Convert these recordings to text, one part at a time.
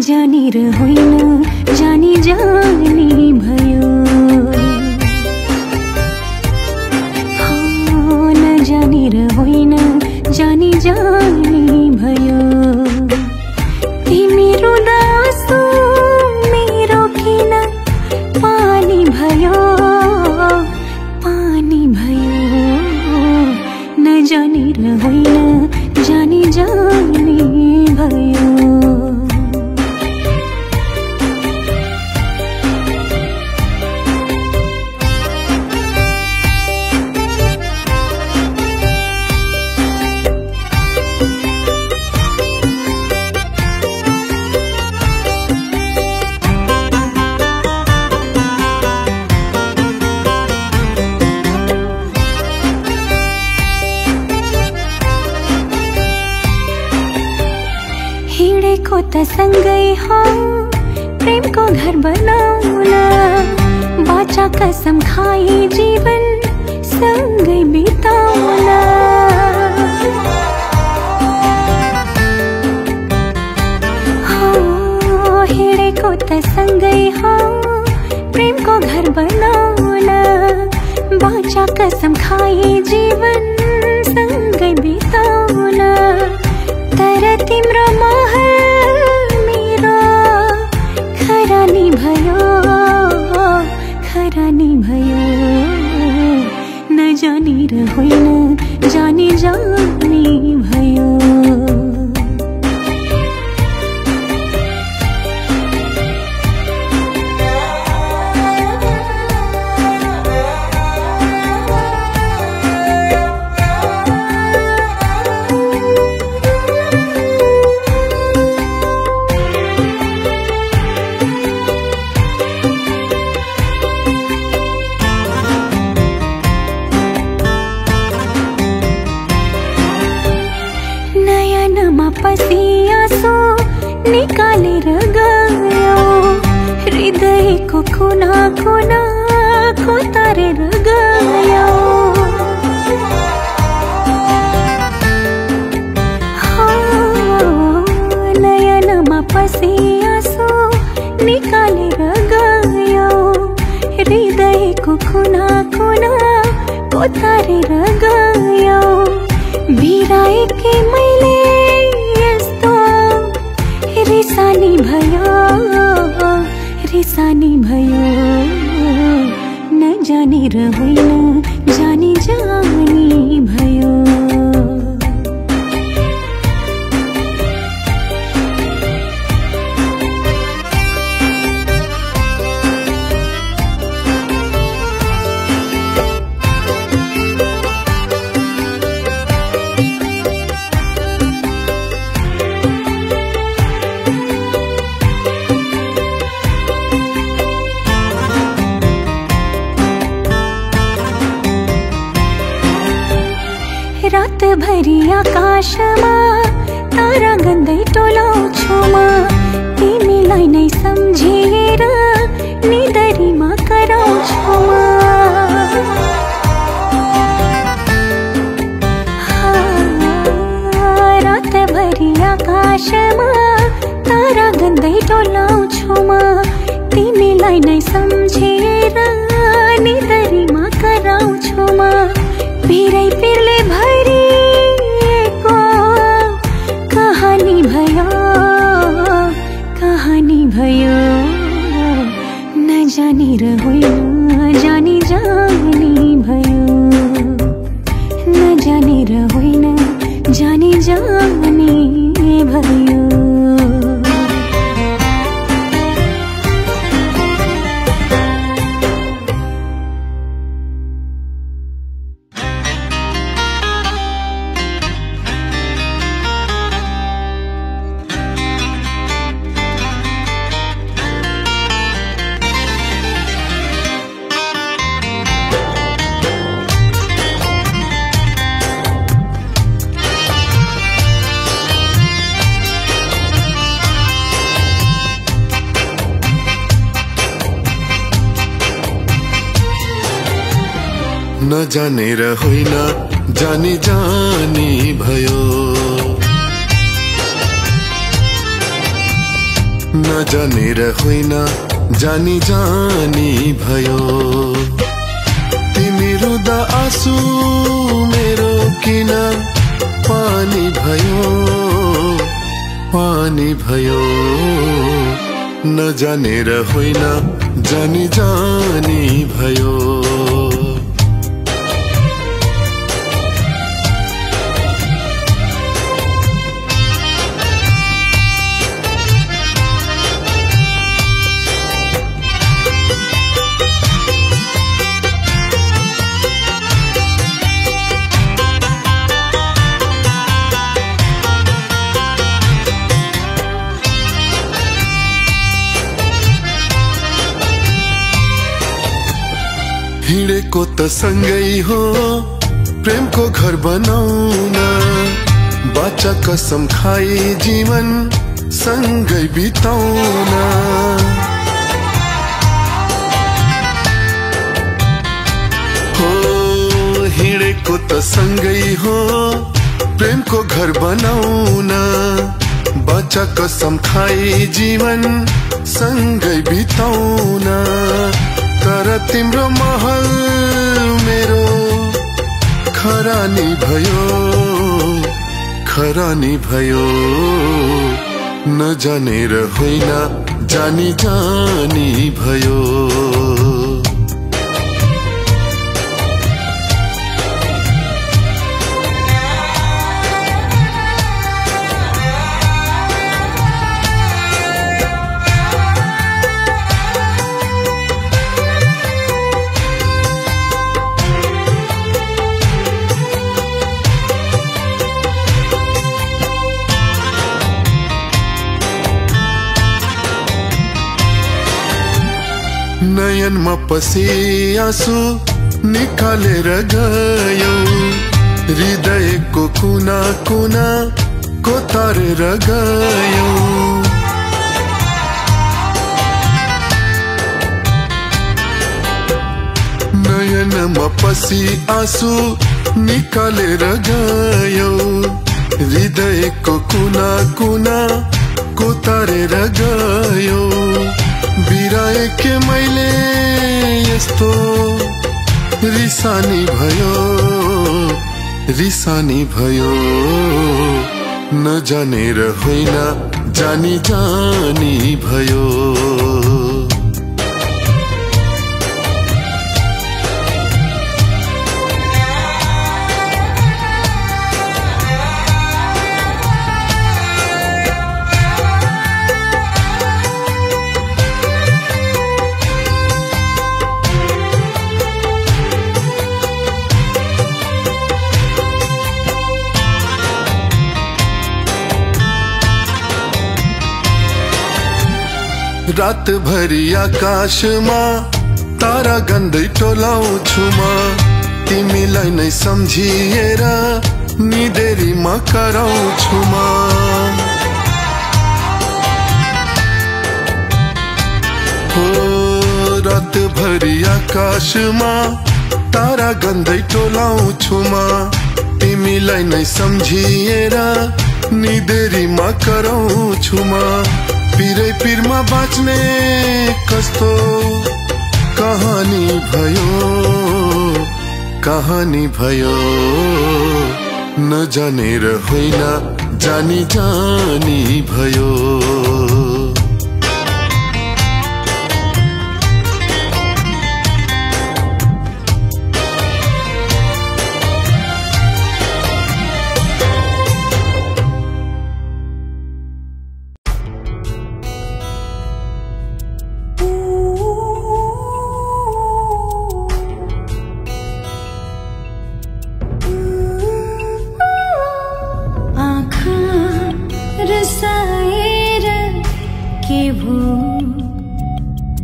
नजानेर होइन जानी जानी भयो। नजानेर होइन जानी जानी भयो। तिमी रुँदा आँसु मेरो किन पानी भयो, पानी भयो। नजानेर होइन जानी जानी भयो। हिँडेको त सँगै हो प्रेमको घर बनाउला, बाचा कसम खाई जीवन सँगै बिताउला। हिँडेको त सँगै हो प्रेमको घर बनाउला, बाचा कसम खाई जीवन सँगै बिताउला। तर तिम्रो महल मेरो खरानी भयो, खरानी भयो। नजानेर होइन जानी जानी भयो। पसी आँसु निकालेर गयो, हृदयको कुना कुना कोतारेर गयो। नयनमा पसी आँसु निकालेर गयो, हृदयको कुना कुना कोतारेर गयो। बिराएकी मैले रिसानी भयो, रिसानी भयो। नजानेर होइन जानी जानी भयो। रात भरी आकाशमा तारा गन्दै टोलाउँछु म, तिमीलाई नै सम्झेर निदरीमा कराउँछु म। रात भरी आकाशमा तारा गन्दै टोलाउँछु म, तिमीलाई नै सम्झेर निदरीमा कराउँछु म। पिरै पिरले भरिएको कहानी भयो, कहानी भयो। नजानेर होइन जानी जानी भयो। नजानेर होइन जानी जानी भयो। नजानेर होइन जानी जानी भयो। नजानेर होइन जानी जानी भयो। तिमी रुँदा आँसु मेरो किन पानी भयो पानी भयो। नजानेर होइन जानी जानी भयो। हिँडेको त सँगै हो प्रेमको घर बनाउन। बाचा कसम खाई जीवन सँगै बिताउन। हो हिँडेको त सँगै हो प्रेमको घर बनाउन। बाचा कसम खाई जीवन सँगै बिताउन। तर तिम्रो महल मेरो खरानी भयो खरानी भयो। नजानेर होइन जानी जानी भयो। नयनमा पसी आँसु निकालेर गयौ। हृदयको कुना कुना कोतारेर गयौ। नयनमा पसी आँसु निकालेर गयौ। हृदयको कुना कुना कोतारेर गयौ। बिराए के मैले यस्तो रिसानी भयो रिसानी भयो। नजानेर होइन जानी जानी भयो। रात भरी आकाशमा तारा गन्दै टोलाउँछु म। तिमीलाई नै सम्झिएर निदेरीमा कराउँछु म। हो रात भरी आकाशमा तारा गन्दै टोलाउँछु म। तिमीलाई नै सम्झिएर निदेरीमा कराउँछु म। पिरै पिरमा बाँच्ने कस्तो कहानी भयो कहानी भयो। नजानेर होइन जानी जानी भयो।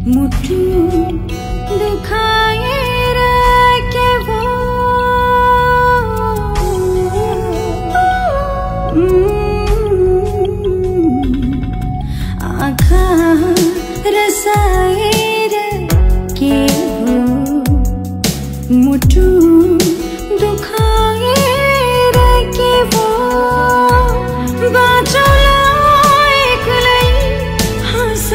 मुठु दुखाएर के भो आँखा रसाएर के भो मुठु दुखाएर के भो बाँचौला एक्लै हाँस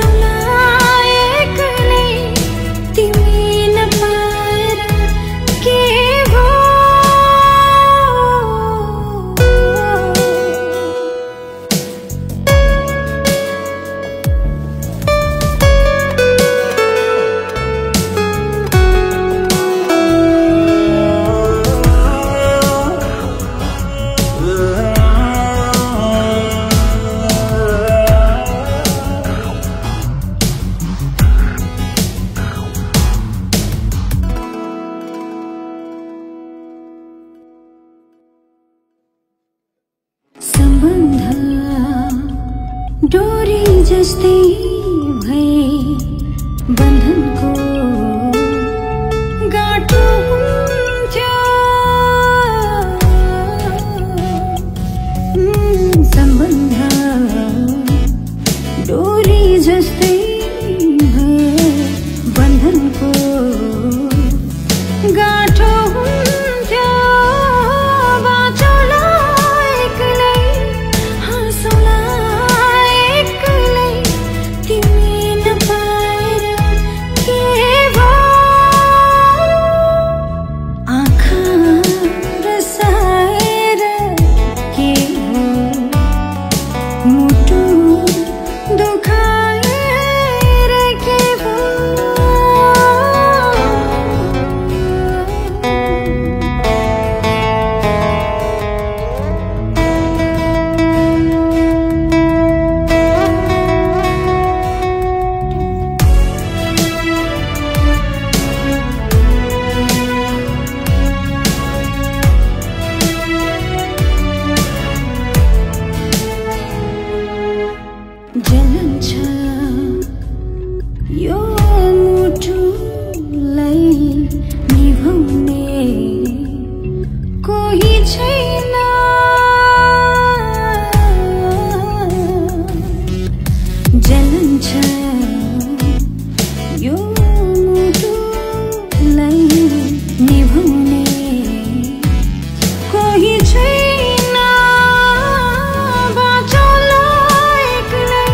जस्तै भए बन्धनको गाँठो हुन्थ्यो सम्बन्ध डोरी जस्तै भए बन्धनको गाँठो हुन्थ्यो बाँचौँला एक्लै हाँसौँला एक्लै तिमी नपाएर के भयो आँखा रसाएर के हो मुटु दुखाएर के जलन छ यो मुटुलाई निभाउने कोही छैन जलन छ यो मुटुलाई निभाउने कोही छैन बाँचौँला एक्लै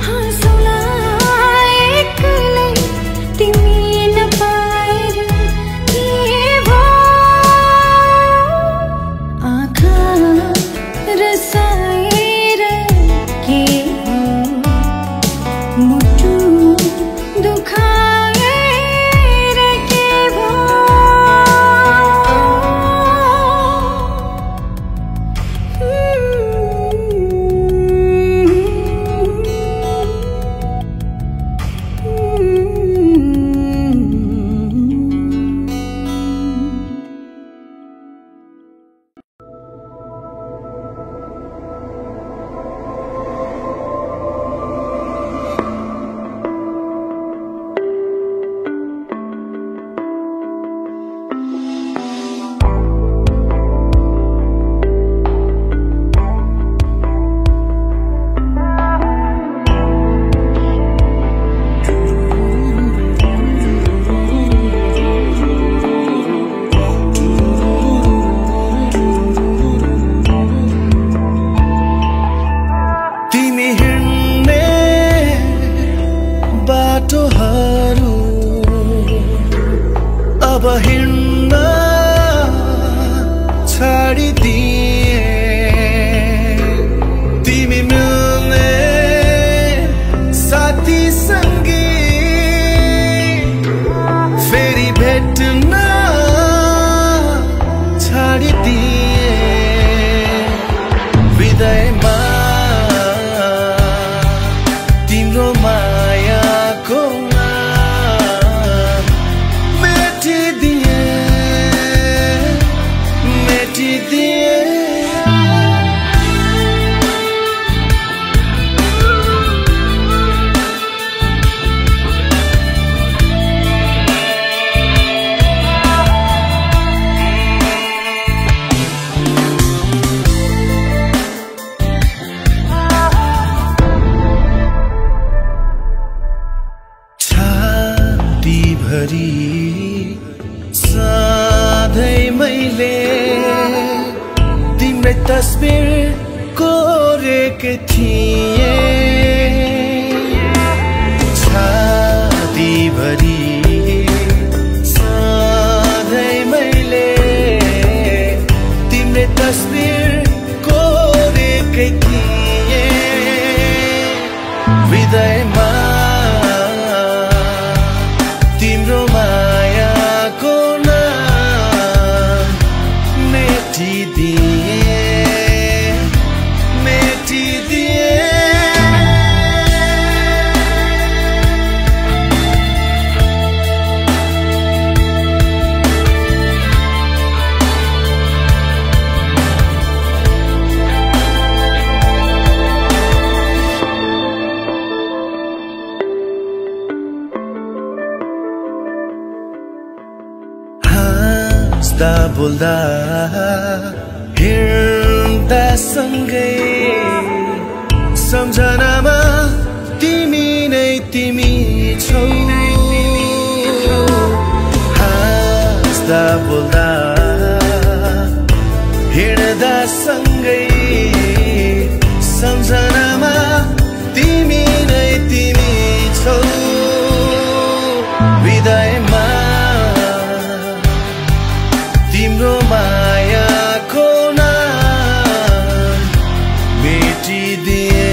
हाँसौँला एक्लै तिमी नपाएर के भयो आँखा रसाएर के हो मुटु दुखाएर के बाटोहरू अब हिँड्न छाडिदिए तिमी मिल्ने साथी सँगै फेरि भेट्न छाडिदिए हृदयमा तिम्रो मायाको सधैँ मैले तिम्रै तस्बिर कोरेको थिएँ छातीभरि सधैँ मैले तिम्रै तस्बिर कोरेको थिएँ हृदयमा तिम्रो मायाको नाम मेटिदिए बोल्दा हिँड्दा सँगै सम्झनामा तिमी नै तिमी छौ हाँस्दा बोल्दा हिँड्दा सँगै सम्झनामा तिमी नै तिमी छौ हृदयमा तिम्रो मायाको नाम मेटिदिए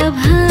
म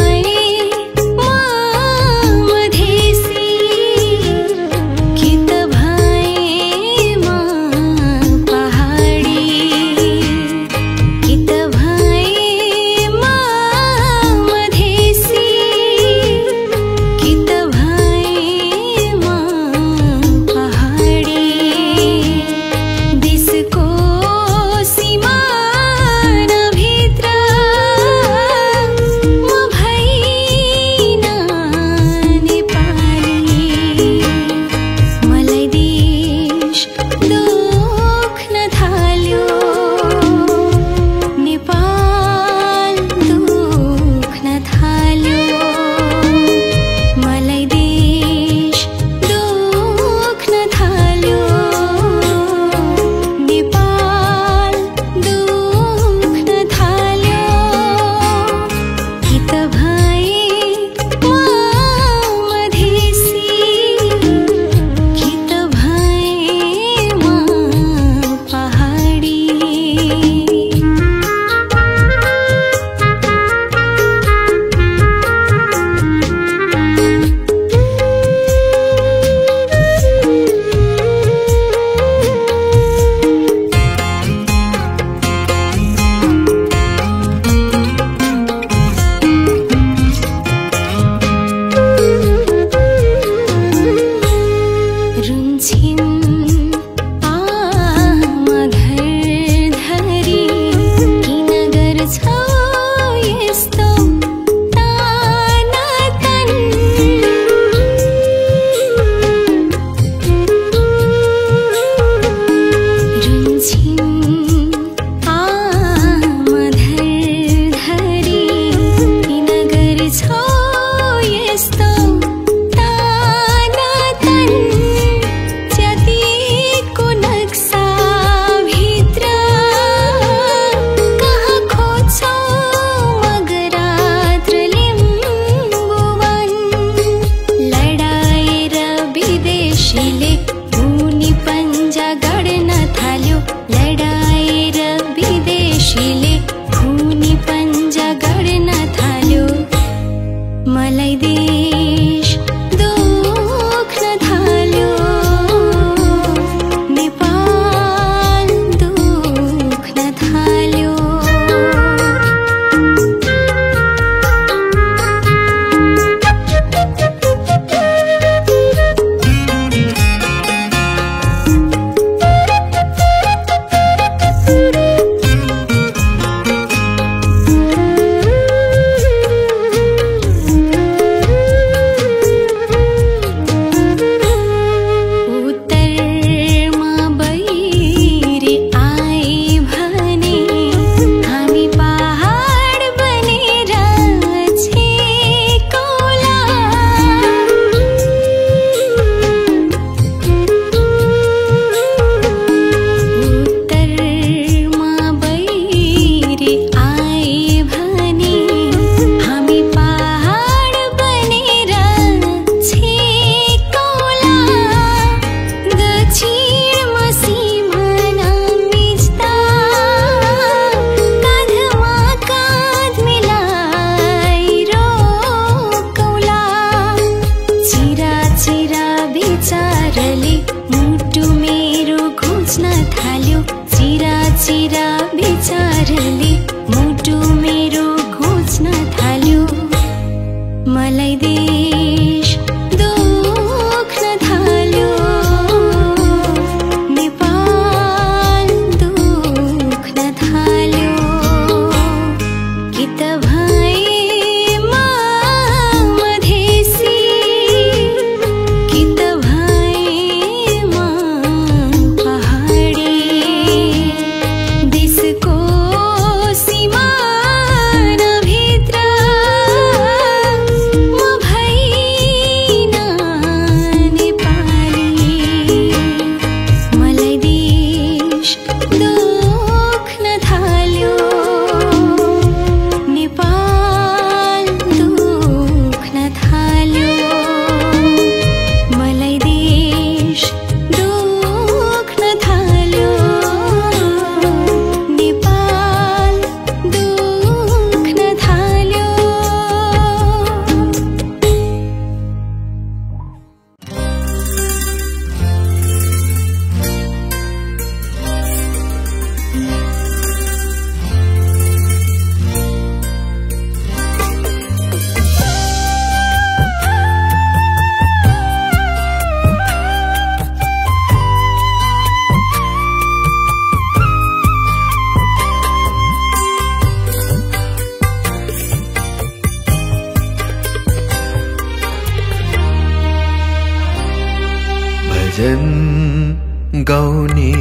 भजन गाउने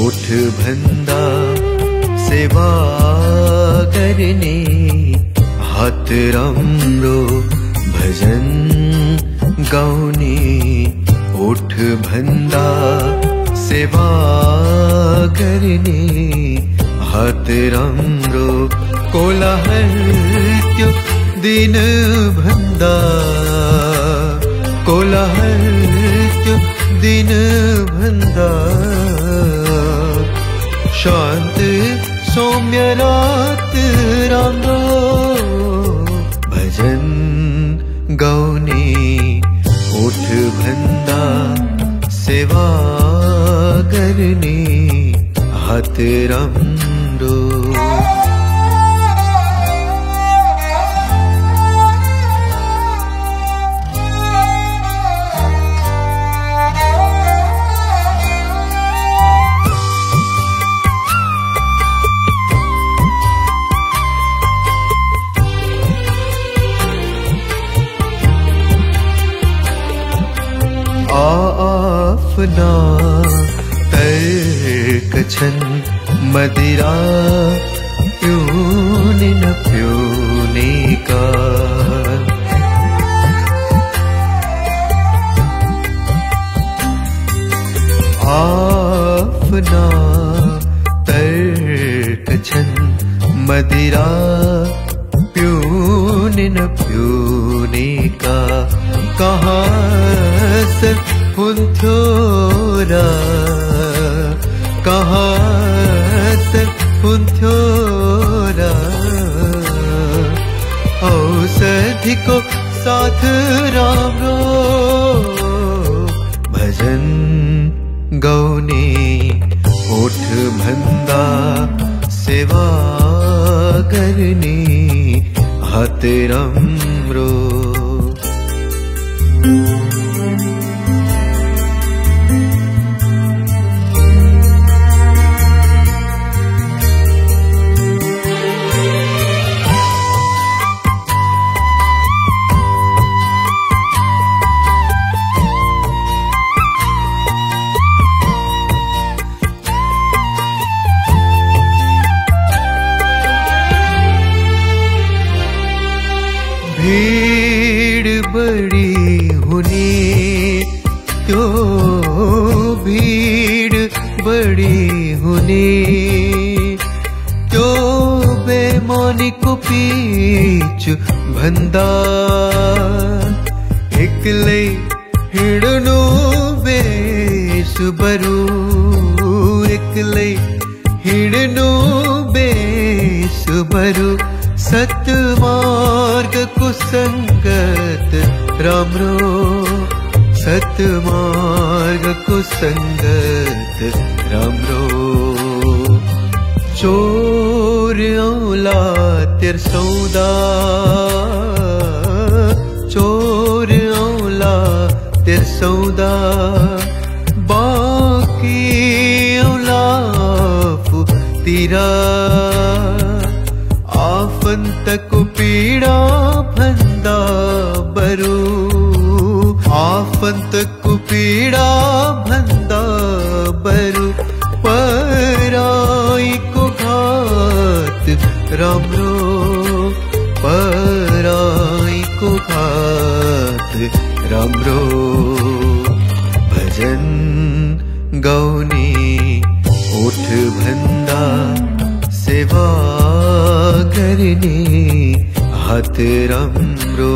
ओठ भन्दा सेवा गर्ने हात राम्रो भजन गाउने ओठ भन्दा सेवा गर्ने हात राम्रो कोलाहल त्यो दिन भन्दा कोलाहल त्यो दिन भन्दा शान्त सौम्य रात राम्रो भजन गाउने ओठ भन्दा सेवा गर्ने हात राम्रो आफ्ना तर्क छन् मदिरा पिउने न पिउने का आफ्ना तर्क छन् मदिरा पिउने न पिउने का कहाँ से हुन्थ्यो र कहाँ से हुन्थ्यो र औषधिको साथ राम्रो भजन गाउने ओठ भन्दा सेवा गर्ने हात राम्रो भीड़ बड़ी हुने त्यो भीड़ बड़ी हुने त्यो बेमानीको पीच भन्दा एक्लै हिँड्नु बेस बरु एक्लै हिँड्नु बेस बरु सत्मार्गको संगत राम्रो सत्मार्गको संगत राम्रो चोर औला तेर सौदा चोर औला तेर सौदा बाकी औला फुतिरा आफन्तको पीडा भन्दा बरु आफन्तको पीडा भन्दा बरु पराईको घात राम्रो पराईको घात राम्रो भजन गाउने ओठ भन्दा सेवा गर्ने हात राम्रो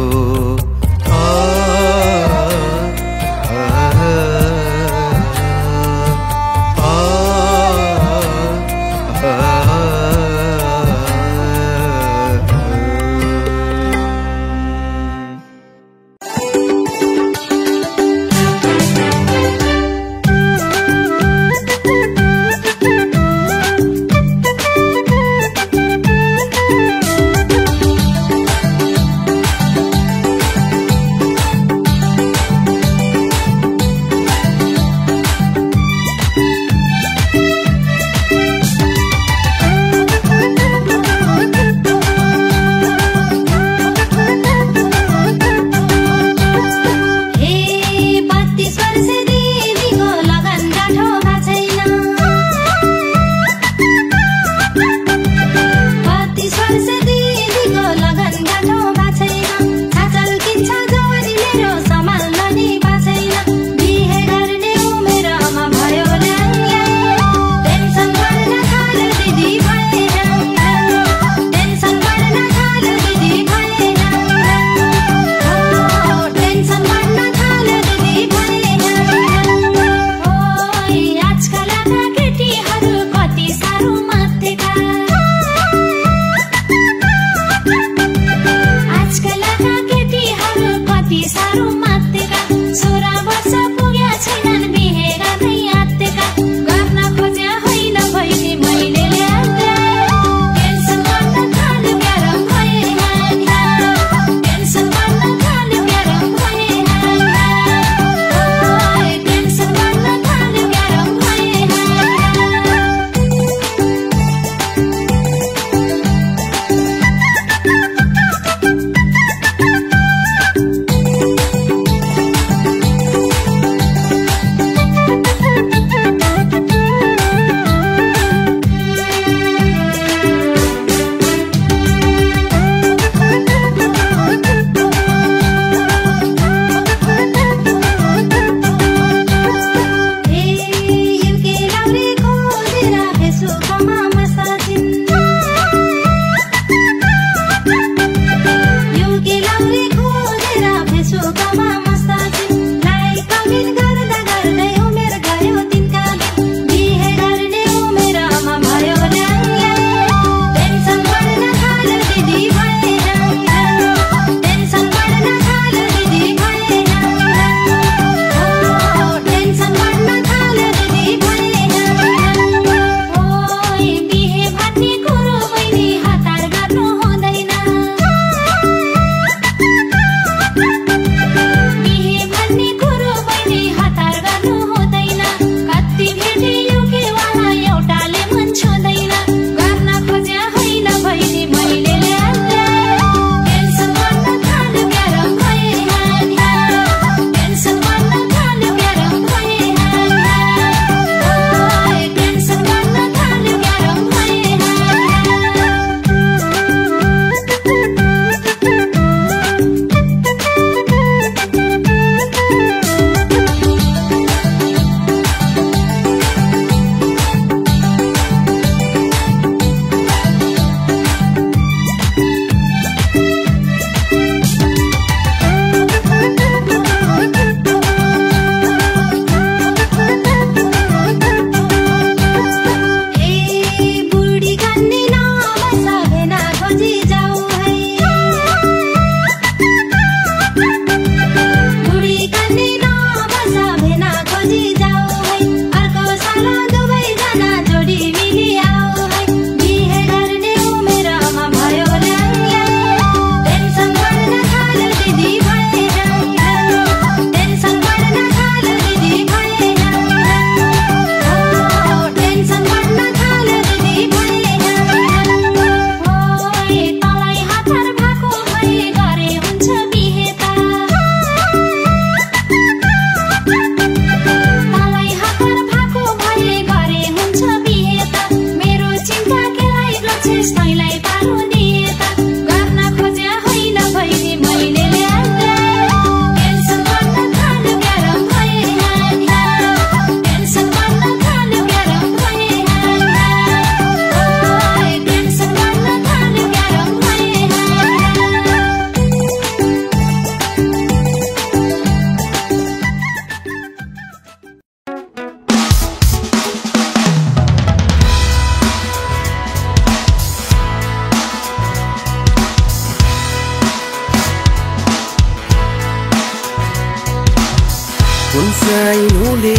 साइनोले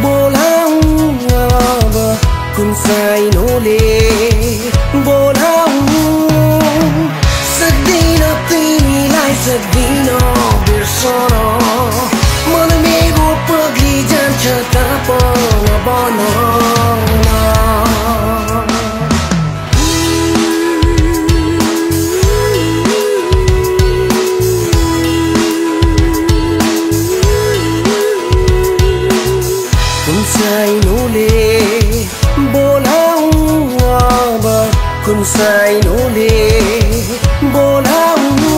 बोलाऊ अब कुन साइनोले बोलाऊ सक्दिन तिमीलाई सक्दिन बिर्सन मन मेरो पग्ली जान्छ तापन बनाउन साइनोले बोलाऊ अब कुन कुन साइनोले बोलाउनु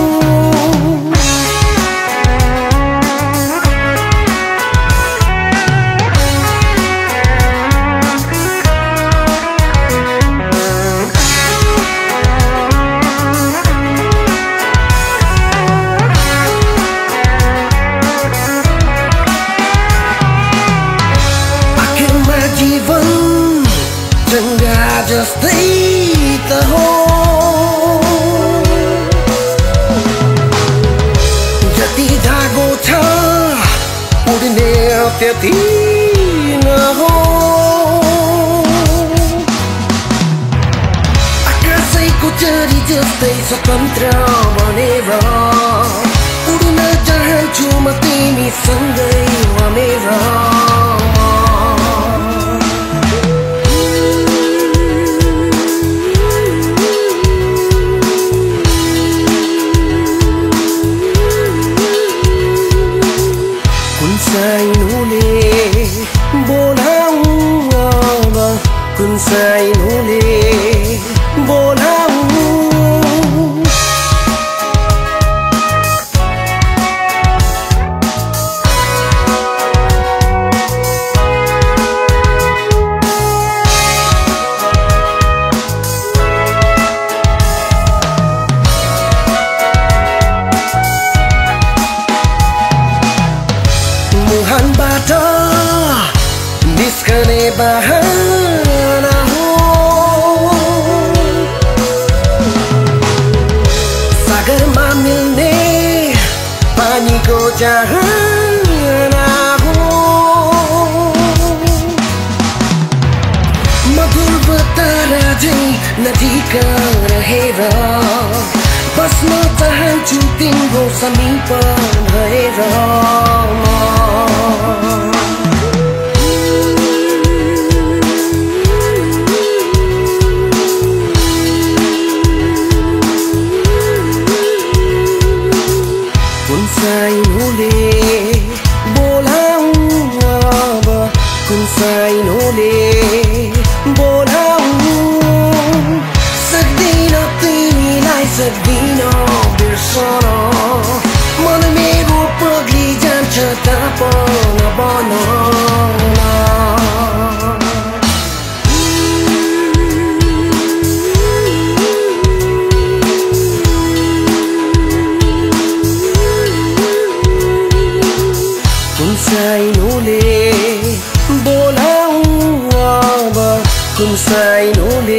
जस्तै त हो जति धागो छ उड्ने त्यति नहो आकाशैको चरी जस्तै स्वतन्त्र बनेर उड्न चाहन्छु म तिमीसँगै भनेर कुन साइनोले बोलाउनु मुहानबाट निस्कने बहाना हो सागरमा मिल्ने पानीको चाहना हो मधुर बतारा झै नजिक रहेर बस्न चाहन्छु तिम्रो समीप भएर कुन साइनोले बोलाउनु अब कुन साइनोले बोलाउनु सक्दिन तिमीलाई सक्दिन बिर्सन मन मेरो पग्ली जान्छ तापन बन कुन साइनोले बोलाउनु अब कुन साइनोले